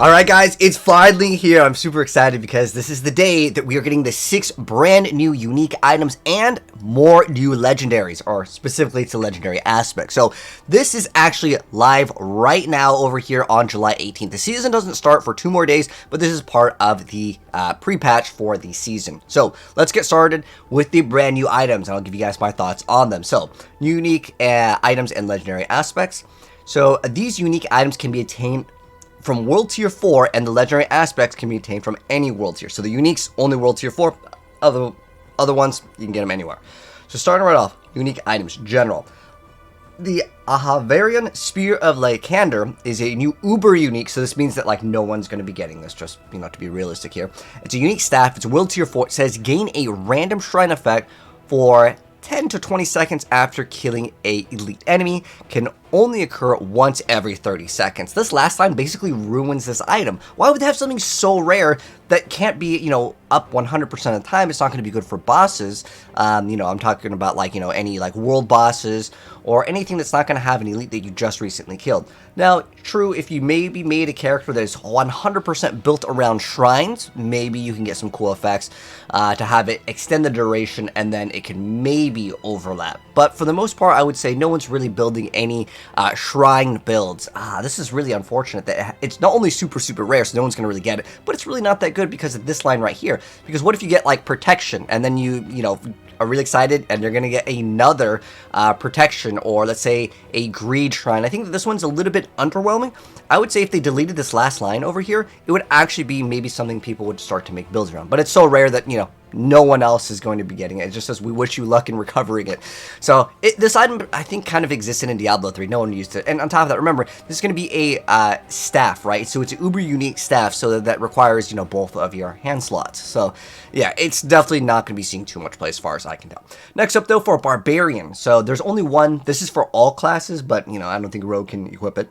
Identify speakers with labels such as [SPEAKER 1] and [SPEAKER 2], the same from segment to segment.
[SPEAKER 1] Alright guys, it's finally here. I'm super excited because this is the day that we are getting the 6 brand new unique items and more new legendaries, or specifically to legendary aspects. So this is actually live right now over here on July 18th. The season doesn't start for 2 more days, but this is part of the pre-patch for the season. So let's get started with the brand new items and I'll give you guys my thoughts on them. So unique items and legendary aspects. So these unique items can be attained from World Tier 4, and the legendary aspects can be obtained from any World Tier. So the uniques, only World Tier 4. Other ones, you can get them anywhere. So starting right off, unique items, general. The Ahavarian Spear of Lycander is a new uber unique, so this means that like no one's going to be getting this, just to be realistic here. It's a unique staff, it's World Tier 4, it says gain a random shrine effect for 10 to 20 seconds after killing a elite enemy, can only occur once every 30 seconds. This last line basically ruins this item. Why would they have something so rare that can't be, up 100% of the time? It's not going to be good for bosses. I'm talking about any world bosses or anything that's not going to have an elite that you just recently killed. Now, true, if you maybe made a character that is 100% built around shrines, maybe you can get some cool effects to have it extend the duration and then it can maybe overlap. But for the most part, I would say no one's really building any shrine builds. This is really unfortunate that it's not only super rare, so no one's going to really get it, but it's really not that good because of this line right here. Because what if you get protection and then you are really excited and you're going to get another protection, or let's say a greed shrine? I think that this one's a little bit underwhelming. I would say if they deleted this last line over here, it would actually be maybe something people would start to make builds around. But it's so rare that, no one else is going to be getting it. It just says, we wish you luck in recovering it. So this item, I think, kind of existed in Diablo 3. No one used it. And on top of that, remember, this is going to be a staff, right? So it's an uber unique staff, so that requires, both of your hand slots. So yeah, it's definitely not going to be seeing too much play as far as I can tell. Next up, though, for Barbarian. So there's only one. This is for all classes, but, I don't think Rogue can equip it.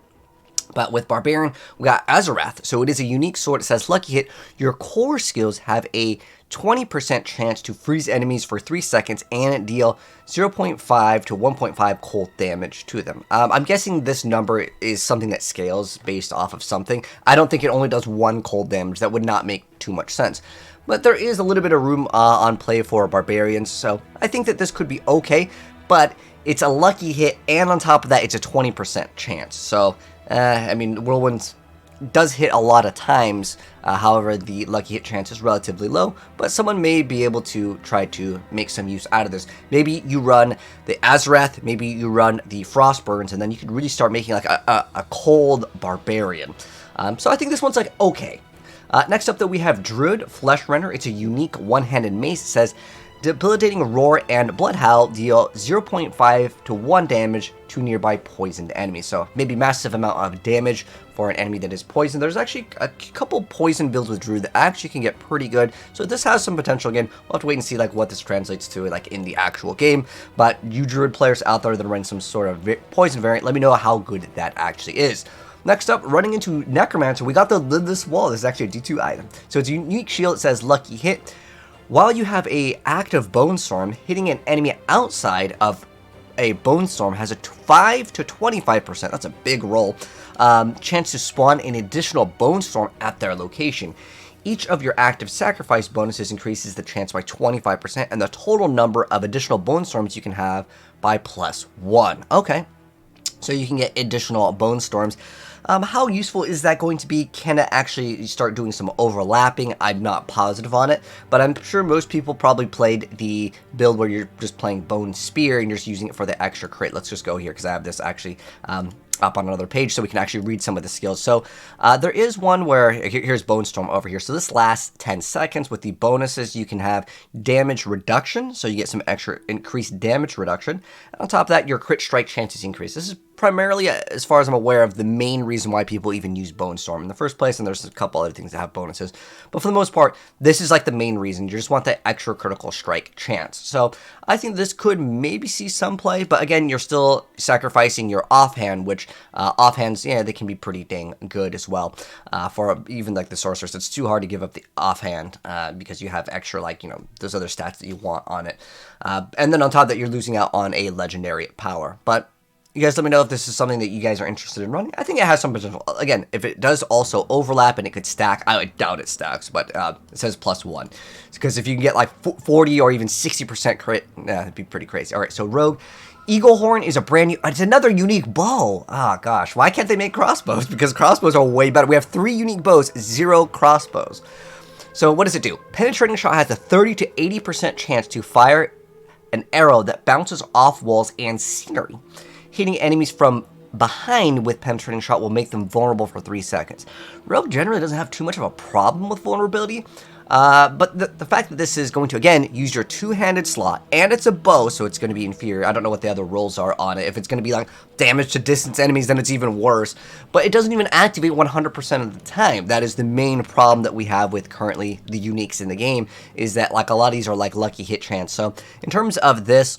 [SPEAKER 1] But with Barbarian, we got Azarath. So it is a unique sword. It says Lucky Hit. Your core skills have a 20% chance to freeze enemies for 3 seconds and deal 0.5 to 1.5 cold damage to them. I'm guessing this number is something that scales based off of something. I don't think it only does 1 cold damage. That would not make too much sense. But there is a little bit of room on play for Barbarians, so I think that this could be okay. But it's a lucky hit, and on top of that, it's a 20% chance. So, Whirlwind does hit a lot of times, however, the lucky hit chance is relatively low, but someone may be able to try to make some use out of this. Maybe you run the Azarath, maybe you run the Frostburns, and then you could really start making a cold Barbarian. So I think this one's okay. Next up, though, we have Druid Fleshrender. It's a unique one-handed mace. It says, debilitating roar and blood howl deal 0.5 to 1 damage to nearby poisoned enemies. So maybe massive amount of damage for an enemy that is poisoned. There's actually a couple poison builds with Druid that actually can get pretty good. So this has some potential. Again, we'll have to wait and see what this translates to in the actual game. But you Druid players out there that run some sort of poison variant, let me know how good that actually is. Next up, running into Necromancer, we got the Lidless Wall. This is actually a D2 item. So it's a unique shield. It says Lucky Hit. While you have a active Bone Storm, hitting an enemy outside of a Bone Storm has a 5 to 25%, that's a big roll, chance to spawn an additional Bone Storm at their location. Each of your active sacrifice bonuses increases the chance by 25%, and the total number of additional Bone Storms you can have by +1. Okay, so you can get additional Bone Storms. How useful is that going to be? Can it actually start doing some overlapping? I'm not positive on it, but I'm sure most people probably played the build where you're just playing Bone Spear and you're just using it for the extra crit. Let's just go here because I have this actually up on another page so we can actually read some of the skills. So there is one where, here's Bone Storm over here. So this lasts 10 seconds. With the bonuses, you can have damage reduction, so you get some extra increased damage reduction. And on top of that, your crit strike chances increase. This is primarily, as far as I'm aware of, the main reason why people even use Bone Storm in the first place, and there's a couple other things that have bonuses. But for the most part, this is the main reason. You just want that extra critical strike chance. So I think this could maybe see some play, but again, you're still sacrificing your offhand, which offhands, yeah, they can be pretty dang good as well. For even the sorceress, it's too hard to give up the offhand because you have extra those other stats that you want on it. And then on top of that, you're losing out on a legendary power. But You guys let me know if this is something that you guys are interested in running. I think it has some potential. Again, if it does also overlap and it could stack, I doubt it stacks, but it says +1. Because if you can get like 40 or even 60% crit, that'd be pretty crazy. All right, so Rogue. Eagle Horn is a brand new, it's another unique bow. Ah, gosh, why can't they make crossbows? Because crossbows are way better. We have 3 unique bows, 0 crossbows. So what does it do? Penetrating shot has a 30 to 80% chance to fire an arrow that bounces off walls and scenery. Hitting enemies from behind with penetrating shot will make them vulnerable for 3 seconds. Rogue generally doesn't have too much of a problem with vulnerability, but the fact that this is going to, again, use your 2-handed slot, and it's a bow, so it's going to be inferior. I don't know what the other rolls are on it. If it's going to be like damage to distance enemies, then it's even worse. But it doesn't even activate 100% of the time. That is the main problem that we have with currently the uniques in the game, is that like a lot of these are like lucky hit chance. So in terms of this,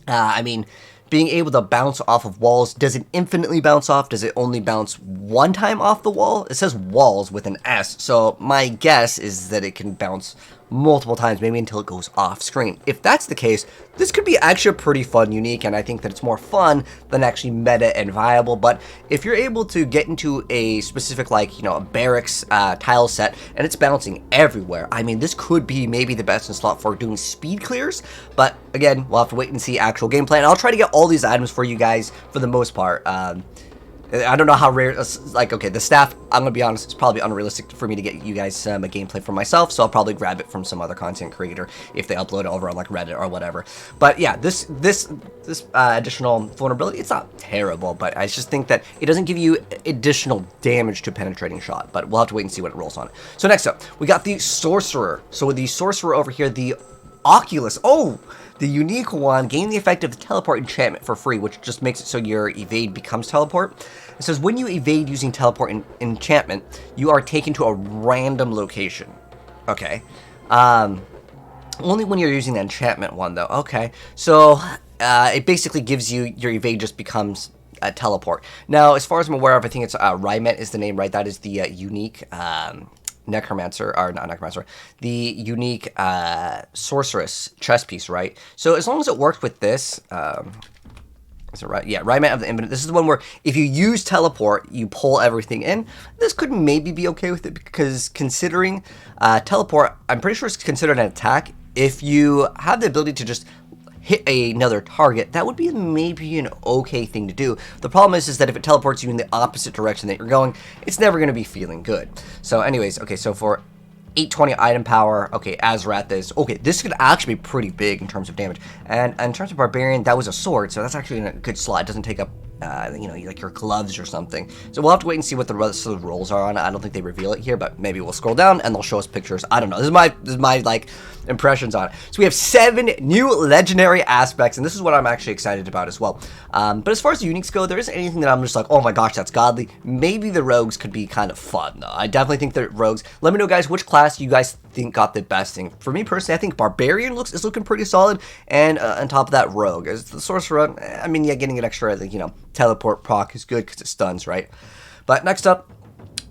[SPEAKER 1] I mean, being able to bounce off of walls, does it infinitely bounce off? Does it only bounce one time off the wall? It says walls with an S, so my guess is that it can bounce multiple times, maybe until it goes off screen. If that's the case, this could be actually a pretty fun unique, and I think that it's more fun than actually meta and viable. But if you're able to get into a specific, like, you know, a barracks tile set, and it's bouncing everywhere, I mean, this could be maybe the best in slot for doing speed clears. But again, we'll have to wait and see actual gameplay, and I'll try to get all these items for you guys for the most part. I don't know how rare, like, okay, the staff, I'm going to be honest, it's probably unrealistic for me to get you guys a gameplay for myself, so I'll probably grab it from some other content creator if they upload it over on, like, Reddit or whatever. But yeah, this additional vulnerability, it's not terrible, but I just think that it doesn't give you additional damage to penetrating shot, but we'll have to wait and see what it rolls on it. So next up, we got the Sorcerer. So with the Sorcerer over here, the Oculus, the unique one, gain the effect of the teleport enchantment for free, which just makes it so your evade becomes teleport. It says when you evade using teleport enchantment, you are taken to a random location. Okay. Only when you're using the enchantment one, though. Okay. So it basically gives you, your evade just becomes a teleport. Now, as far as I'm aware of, I think it's Rymet is the name, right? That is the unique necromancer, or not necromancer, the unique sorceress chess piece, right? So as long as it works with this, is it right? Yeah, Rymet of the Infinite. This is the one where if you use teleport, you pull everything in. This could maybe be okay with it, because considering teleport, I'm pretty sure it's considered an attack. If you have the ability to just hit another target, that would be maybe an okay thing to do. The problem is that if it teleports you in the opposite direction that you're going, it's never going to be feeling good. So anyways, okay, so for 820 item power, okay, Azrath is, okay, this could actually be pretty big in terms of damage. And in terms of Barbarian, that was a sword, so that's actually in a good slot. It doesn't take up, you know, like your gloves or something. So we'll have to wait and see what the rest of the rolls are on it. I don't think they reveal it here, but maybe we'll scroll down and they'll show us pictures. I don't know. This is my like impressions on it. So we have 7 new legendary aspects, and this is what I'm actually excited about as well. But as far as the uniques go, there isn't anything that I'm just like, oh my gosh, that's godly. Maybe the rogues could be kind of fun, though. I definitely think that rogues. Let me know, guys, which class you guys think got the best thing. For me personally, I think Barbarian is looking pretty solid, and on top of that, Rogue. As the Sorcerer, I mean, yeah, getting an extra, you know, teleport proc is good because it stuns, right? But next up,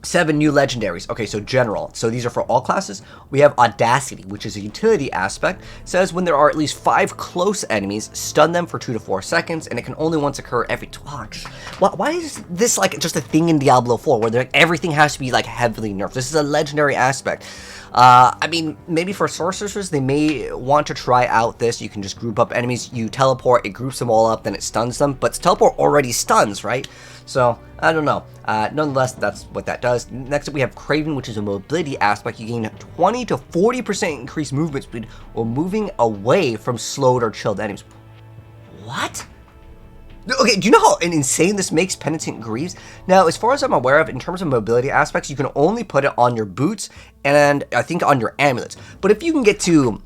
[SPEAKER 1] 7 new legendaries. Okay, so general. So these are for all classes. We have Audacity, which is a utility aspect. It says when there are at least 5 close enemies, stun them for 2 to 4 seconds, and it can only once occur every 12. Why is this like just a thing in Diablo 4 where like, everything has to be like heavily nerfed? This is a legendary aspect. I mean, maybe for sorcerers, they may want to try out this. You can just group up enemies, you teleport, it groups them all up, then it stuns them. But teleport already stuns, right? So, I don't know. Nonetheless, that's what that does. Next up, we have Craven, which is a mobility aspect. You gain 20 to 40% increased movement speed while moving away from slowed or chilled enemies. What? Okay, do you know how insane this makes Penitent Greaves? Now, as far as I'm aware of, in terms of mobility aspects, you can only put it on your boots and I think on your amulets. But if you can get to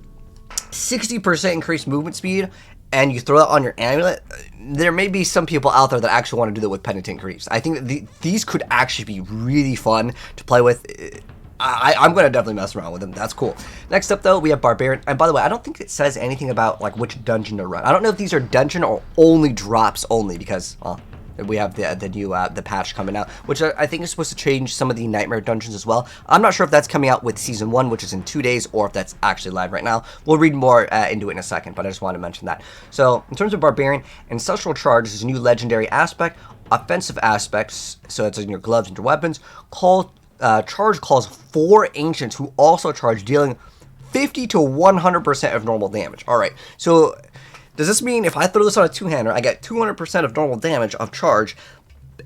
[SPEAKER 1] 60% increased movement speed and you throw that on your amulet, there may be some people out there that actually want to do that with Penitent Greaves. I think that these could actually be really fun to play with. I'm going to definitely mess around with them. That's cool. Next up, though, we have Barbarian. And by the way, I don't think it says anything about like which dungeon to run. I don't know if these are dungeon or only drops only because, well, we have the new the patch coming out, which I think is supposed to change some of the nightmare dungeons as well. I'm not sure if that's coming out with season 1, which is in 2 days, or if that's actually live right now. We'll read more into it in a second, but I just wanted to mention that. So in terms of Barbarian, Ancestral Charge is a new legendary aspect. Offensive aspects, so it's in your gloves and your weapons. Charge calls 4 ancients who also charge, dealing 50 to 100% of normal damage. All right, so does this mean if I throw this on a two-hander, I get 200% of normal damage of charge?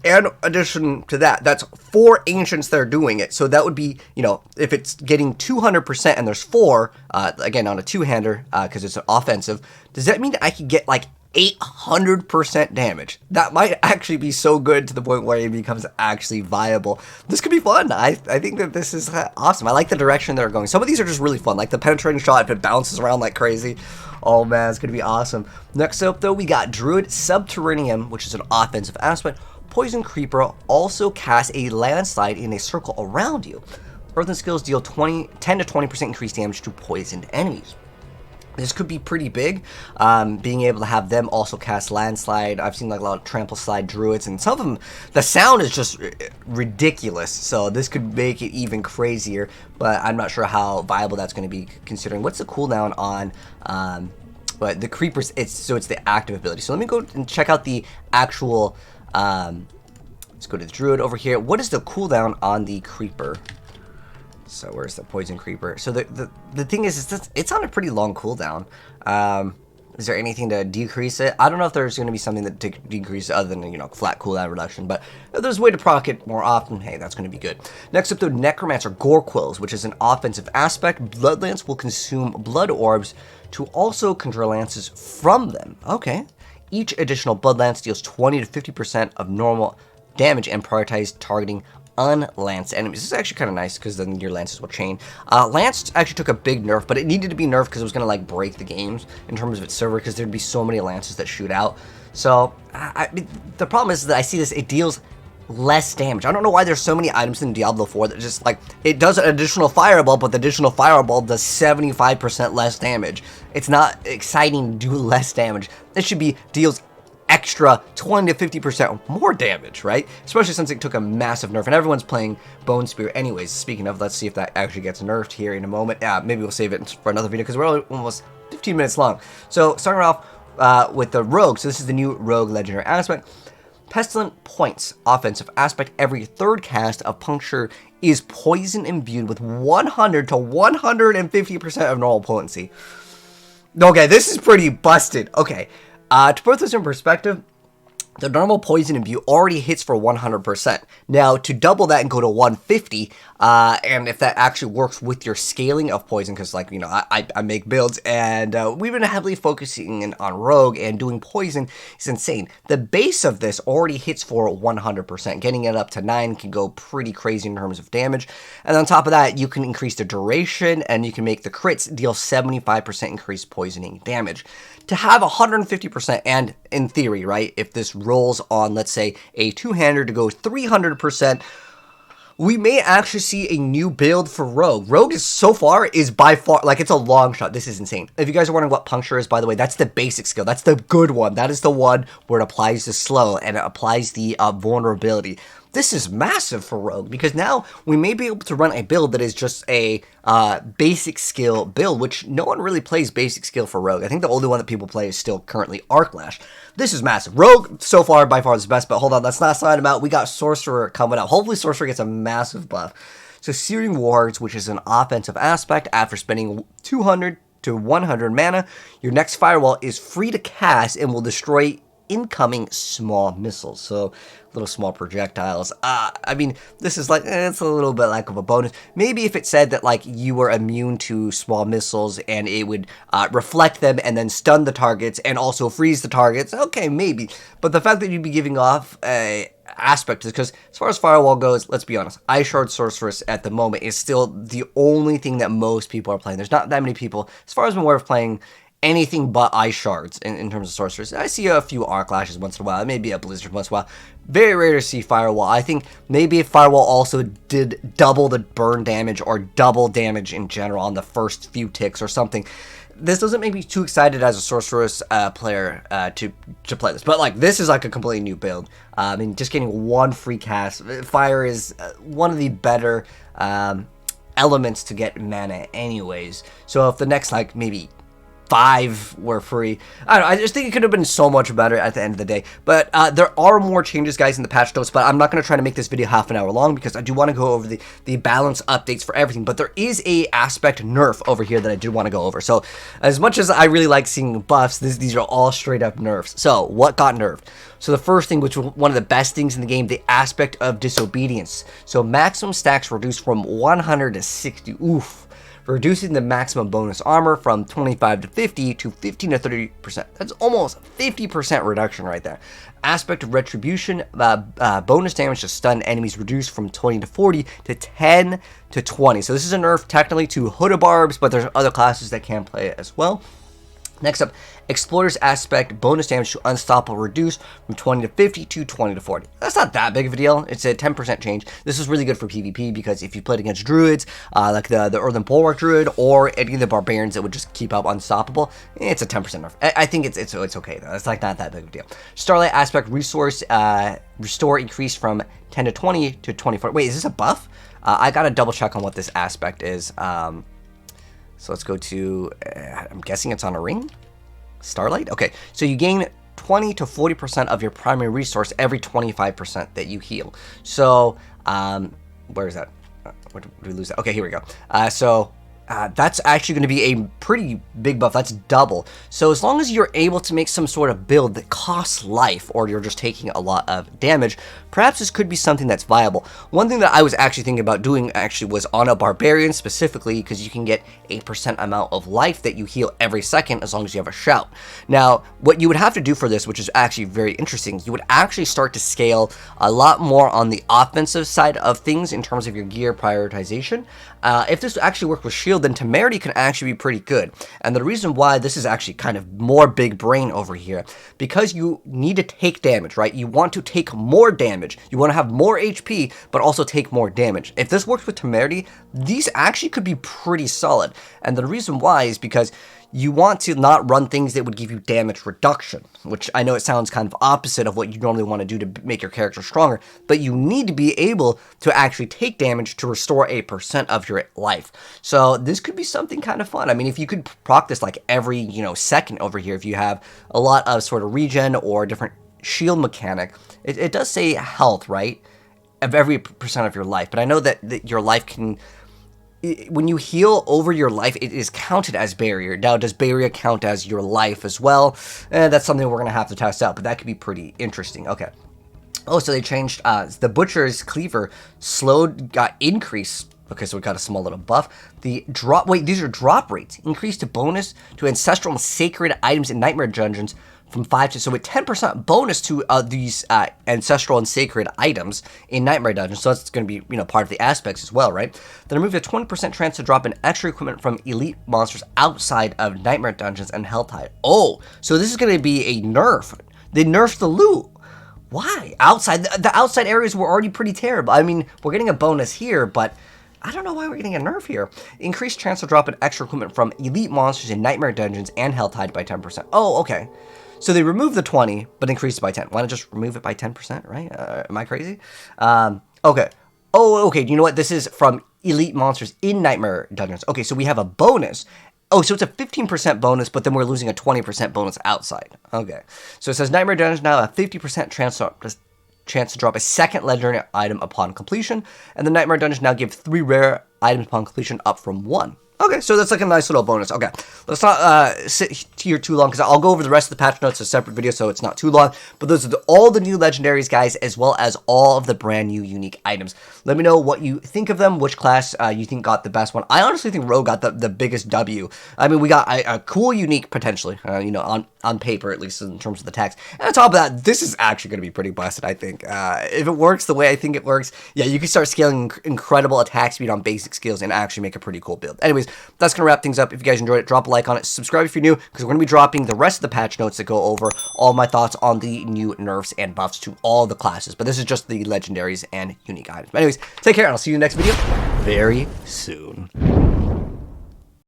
[SPEAKER 1] And in addition to that, that's 4 ancients that are doing it. So that would be, you know, if it's getting 200% and there's 4, again, on a two-hander, because it's an offensive, does that mean that I could get, like, 800% damage? That might actually be so good to the point where it becomes actually viable. This could be fun. I think that this is awesome. I like the direction they're going. Some of these are just really fun, like the penetrating shot, if it bounces around like crazy. Oh man, it's gonna be awesome. Next up though, we got Druid Subterranean, which is an offensive aspect. Poison Creeper also casts a landslide in a circle around you. Earthen skills deal 10 to 20% increased damage to poisoned enemies. This could be pretty big, being able to have them also cast Landslide. I've seen like a lot of Trample Slide Druids, and some of them, the sound is just ridiculous, so this could make it even crazier, but I'm not sure how viable that's going to be, considering what's the cooldown on but the Creepers. It's the active ability. So let me go and check out the actual, let's go to the Druid over here. What is the cooldown on the Creeper? So where's the Poison Creeper? So the thing is it's on a pretty long cooldown. Is there anything to decrease it? I don't know if there's going to be something that decreases other than, you know, flat cooldown reduction, but if there's a way to proc it more often, hey, that's going to be good. Next up, the Necromancer Gore Quills, which is an offensive aspect. Blood Lance will consume blood orbs to also conjure lances from them. Okay. Each additional Blood Lance deals 20 to 50% of normal damage and prioritize targeting unlanced enemies. This is actually kind of nice because then your lances will chain. Lance actually took a big nerf, but it needed to be nerfed because it was going to like break the games in terms of its server, because there'd be so many lances that shoot out. So the problem is that I see this, it deals less damage. I don't know why there's so many items in Diablo 4 that just like, it does an additional fireball, but the additional fireball does 75% less damage. It's not exciting to do less damage. It should be deals extra 20 to 50% more damage, right? Especially since it took a massive nerf, and everyone's playing Bone Spear anyways. Speaking of, let's see if that actually gets nerfed here in a moment. Yeah, maybe we'll save it for another video because we're almost 15 minutes long. So starting off with the Rogue. So this is the new Rogue legendary aspect. Pestilent Points, offensive aspect. Every third cast of Puncture is poison imbued with 100 to 150% of normal potency. Okay, this is pretty busted. Okay. To put this in perspective, the normal poison imbue already hits for 100%. Now, to double that and go to 150, and if that actually works with your scaling of poison, because, like, you know, I make builds, and we've been heavily focusing on Rogue, and doing poison is insane. The base of this already hits for 100%. Getting it up to 9 can go pretty crazy in terms of damage. And on top of that, you can increase the duration, and you can make the crits deal 75% increased poisoning damage. To have 150%, and in theory, right, if this rolls on, let's say, a two-hander to go 300%, we may actually see a new build for Rogue. Rogue is, so far, is by far, like, it's a long shot. This is insane. If you guys are wondering what Puncture is, by the way, that's the basic skill. That's the good one. That is the one where it applies the slow, and it applies the vulnerability. This is massive for Rogue, because now we may be able to run a build that is just a basic skill build, which no one really plays basic skill for Rogue. I think the only one that people play is still currently Arclash. This is massive. Rogue, so far, by far, is the best, but hold on, let's not sign him out. We got Sorcerer coming up. Hopefully Sorcerer gets a massive buff. So Searing Wards, which is an offensive aspect, after spending 200 to 100 mana, your next Firewall is free to cast and will destroy incoming small missiles. So little small projectiles. I mean, this is like, it's a little bit like of a bonus. Maybe if it said that like you were immune to small missiles and it would reflect them and then stun the targets and also freeze the targets, okay, maybe. But the fact that you'd be giving off a aspect is, because as far as Firewall goes, let's be honest, Ice Shard Sorceress at the moment is still the only thing that most people are playing. There's not that many people, as far as I'm aware, of playing anything but Ice Shards in terms of Sorcerers. I see a few Arclashes once in a while, maybe a Blizzard once in a while. Very rare to see Firewall. I think maybe if Firewall also did double the burn damage or double damage in general on the first few ticks or something, this doesn't make me too excited as a sorceress player to play this. But like, this is like a completely new build. I mean, just getting one free cast. Fire is one of the better elements to get mana anyways. So if the next like maybe 5 were free, I don't know, I just think it could have been so much better at the end of the day. But there are more changes, guys, in the patch notes, but I'm not going to try to make this video half an hour long because I do want to go over the balance updates for everything. But there is a aspect nerf over here that I do want to go over. So as much as I really like seeing buffs, these are all straight up nerfs. So what got nerfed? So the first thing, which was one of the best things in the game, the aspect of disobedience. So maximum stacks reduced from 100 to 60. Oof. Reducing the maximum bonus armor from 25 to 50 to 15 to 30%. That's almost 50% reduction right there. Aspect of retribution, bonus damage to stun enemies reduced from 20 to 40 to 10 to 20. So this is a nerf technically to Hoodabarbs, but there's other classes that can play it as well. Next up, Exploder's aspect, bonus damage to Unstoppable reduced from 20 to 50 to 20 to 40. That's not that big of a deal. It's a 10% change. This is really good for PvP because if you played against Druids, like the Earthen Bulwark Druid or any of the Barbarians that would just keep up Unstoppable, it's a 10% nerf. I think it's okay though. It's like not that big of a deal. Starlight aspect, resource restore increased from 10 to 20 to 24. Wait, is this a buff? I gotta double check on what this aspect is. So let's go to, I'm guessing it's on a ring? Starlight? Okay, so you gain 20 to 40% of your primary resource every 25% that you heal. So, where is that? Where did we lose that? Okay, here we go. That's actually going to be a pretty big buff. That's double. So as long as you're able to make some sort of build that costs life, or you're just taking a lot of damage, perhaps this could be something that's viable. One thing that I was actually thinking about doing actually was on a Barbarian specifically, because you can get 8% amount of life that you heal every second as long as you have a shout. Now, what you would have to do for this, which is actually very interesting, you would actually start to scale a lot more on the offensive side of things in terms of your gear prioritization. If this actually worked with shield, then temerity can actually be pretty good. And the reason why this is actually kind of more big brain over here, because you need to take damage, right? You want to take more damage. You want to have more HP, but also take more damage. If this works with temerity, these actually could be pretty solid. And the reason why is because you want to not run things that would give you damage reduction, which I know it sounds kind of opposite of what you normally want to do to make your character stronger, but you need to be able to actually take damage to restore 8% of your life. So this could be something kind of fun. I mean, if you could proc this like every, second over here, if you have a lot of sort of regen or different shield mechanic, it does say health, right? Of every percent of your life, but I know that your life can... When you heal over your life, it is counted as barrier. Now, does barrier count as your life as well? That's something we're going to have to test out, but that could be pretty interesting. Okay. Oh, so they changed the Butcher's Cleaver got increased. Okay, so we got a small little buff. The drop, wait, these are drop rates. Increased to bonus to ancestral and sacred items in Nightmare Dungeons from 5 to, so with 10% bonus to these ancestral and sacred items in Nightmare Dungeons. So that's going to be, part of the aspects as well, right? Then removed a 20% chance to drop in extra equipment from elite monsters outside of Nightmare Dungeons and Helltide. Oh, so this is going to be a nerf. They nerfed the loot. Why? Outside, the outside areas were already pretty terrible. I mean, we're getting a bonus here, but I don't know why we're getting a nerf here. Increased chance to drop in extra equipment from elite monsters in Nightmare Dungeons and Helltide by 10%. Oh, okay. So they removed the 20, but increased it by 10. Why not just remove it by 10%, right? Am I crazy? Okay. Oh, okay. You know what? This is from elite monsters in Nightmare Dungeons. Okay, so we have a bonus. Oh, so it's a 15% bonus, but then we're losing a 20% bonus outside. Okay. So it says Nightmare Dungeons now a 50% chance to drop a second legendary item upon completion, and the Nightmare Dungeons now give 3 rare items upon completion, up from 1. Okay, so that's like a nice little bonus. Okay, let's not sit here too long, because I'll go over the rest of the patch notes in a separate video, so it's not too long. But those are all the new legendaries, guys, as well as all of the brand new unique items. Let me know what you think of them, which class you think got the best one. I honestly think Rogue got the biggest W. I mean, we got a cool unique, potentially, on paper, at least in terms of the text. And on top of that, this is actually going to be pretty busted, I think. If it works the way I think it works, yeah, you can start scaling incredible attack speed on basic skills and actually make a pretty cool build. Anyways, that's going to wrap things up. If you guys enjoyed it, drop a like on it. Subscribe if you're new, because we're going to be dropping the rest of the patch notes that go over all my thoughts on the new nerfs and buffs to all the classes. But this is just the legendaries and unique items. But anyways, take care, and I'll see you in the next video very soon.